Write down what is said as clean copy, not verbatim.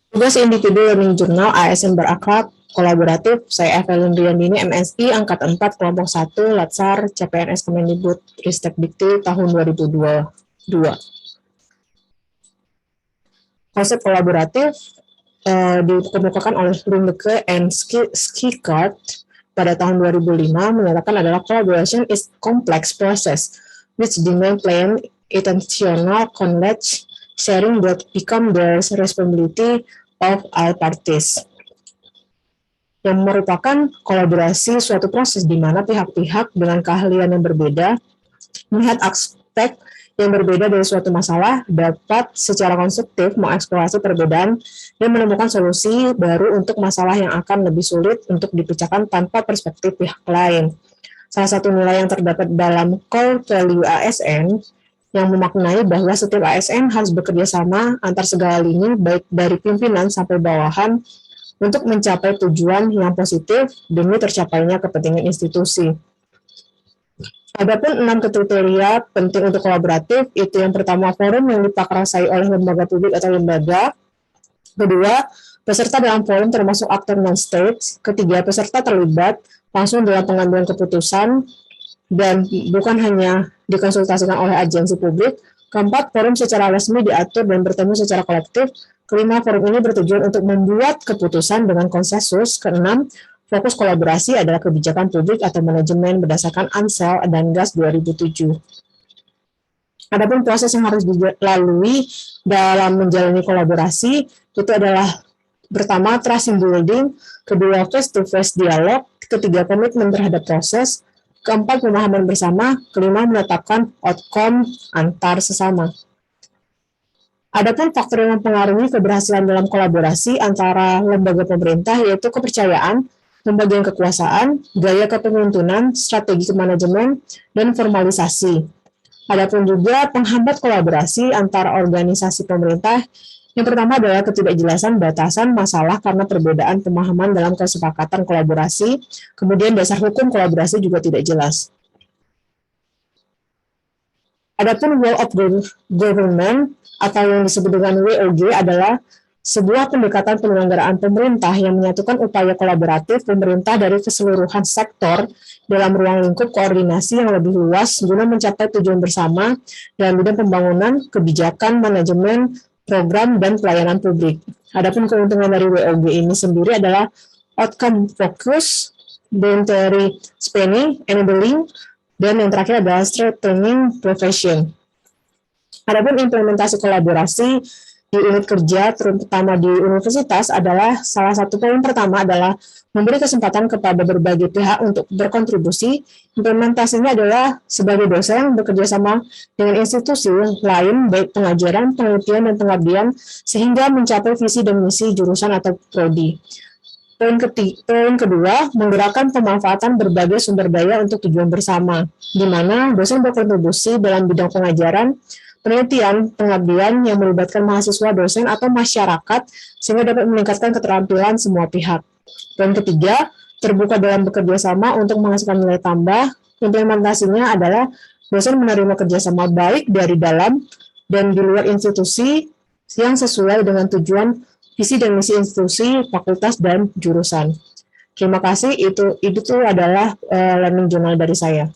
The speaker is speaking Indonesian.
Tugas individu learning journal ASN berakhlak kolaboratif, saya Evelyn Riandini, MSI, Angkatan 4, Kelompok 1, Latsar, CPNS Kemendikbud Ristek Dikti tahun 2022. Konsep kolaboratif dikemukakan oleh Lundeke and Skikart pada tahun 2005 menyatakan adalah collaboration is complex process which demand plan, intentional knowledge sharing that become the responsibility of all parties, yang merupakan kolaborasi suatu proses di mana pihak-pihak dengan keahlian yang berbeda melihat aspek yang berbeda dari suatu masalah dapat secara konstruktif mengeksplorasi perbedaan dan menemukan solusi baru untuk masalah yang akan lebih sulit untuk dipecahkan tanpa perspektif pihak lain. Salah satu nilai yang terdapat dalam core value ASN yang memaknai bahwa setiap ASN harus bekerja sama antar segala lini baik dari pimpinan sampai bawahan untuk mencapai tujuan yang positif demi tercapainya kepentingan institusi. Adapun 6 kriteria penting untuk kolaboratif, itu yang pertama forum yang diprakarsai oleh lembaga publik atau lembaga. Kedua, peserta dalam forum termasuk aktor non-state. Ketiga, peserta terlibat langsung dalam pengambilan keputusan dan bukan hanya dikonsultasikan oleh agensi publik. Keempat, forum secara resmi diatur dan bertemu secara kolektif. Kelima, forum ini bertujuan untuk membuat keputusan dengan konsensus. Keenam, fokus kolaborasi adalah kebijakan publik atau manajemen berdasarkan ANSEL dan GAS 2007. Adapun proses yang harus dilalui dalam menjalani kolaborasi itu adalah pertama trust building, kedua face-to-face dialog, ketiga komitmen terhadap proses, keempat pemahaman bersama, kelima menetapkan outcome antar sesama. Adapun faktor yang mempengaruhi keberhasilan dalam kolaborasi antara lembaga pemerintah yaitu kepercayaan, pembagian kekuasaan, gaya kepemimpinan, strategi kemanajemen, dan formalisasi. Adapun juga penghambat kolaborasi antara organisasi pemerintah, yang pertama adalah ketidakjelasan batasan masalah karena perbedaan pemahaman dalam kesepakatan kolaborasi, kemudian dasar hukum kolaborasi juga tidak jelas. Adapun Wall of Government atau yang disebut dengan WOG adalah sebuah pendekatan penyelenggaraan pemerintah yang menyatukan upaya kolaboratif pemerintah dari keseluruhan sektor dalam ruang lingkup koordinasi yang lebih luas guna mencapai tujuan bersama dalam bidang pembangunan, kebijakan, manajemen, program, dan pelayanan publik. Adapun keuntungan dari WOG ini sendiri adalah outcome focus, voluntary spending, enabling, dan yang terakhir adalah strengthening profession. Adapun implementasi kolaborasi di unit kerja, terutama di universitas, adalah salah satu poin pertama adalah memberi kesempatan kepada berbagai pihak untuk berkontribusi. Implementasinya adalah sebagai dosen bekerja sama dengan institusi lain, baik pengajaran, penelitian, dan pengabdian, sehingga mencapai visi dan misi jurusan atau prodi. Poin kedua, menggerakkan pemanfaatan berbagai sumber daya untuk tujuan bersama, di mana dosen berkontribusi dalam bidang pengajaran, penelitian, pengabdian yang melibatkan mahasiswa, dosen, atau masyarakat sehingga dapat meningkatkan keterampilan semua pihak. Poin ketiga, terbuka dalam bekerja sama untuk menghasilkan nilai tambah. Implementasinya adalah dosen menerima kerjasama baik dari dalam dan di luar institusi yang sesuai dengan tujuan, visi dan misi institusi, fakultas, dan jurusan. Terima kasih, itu adalah learning journal dari saya.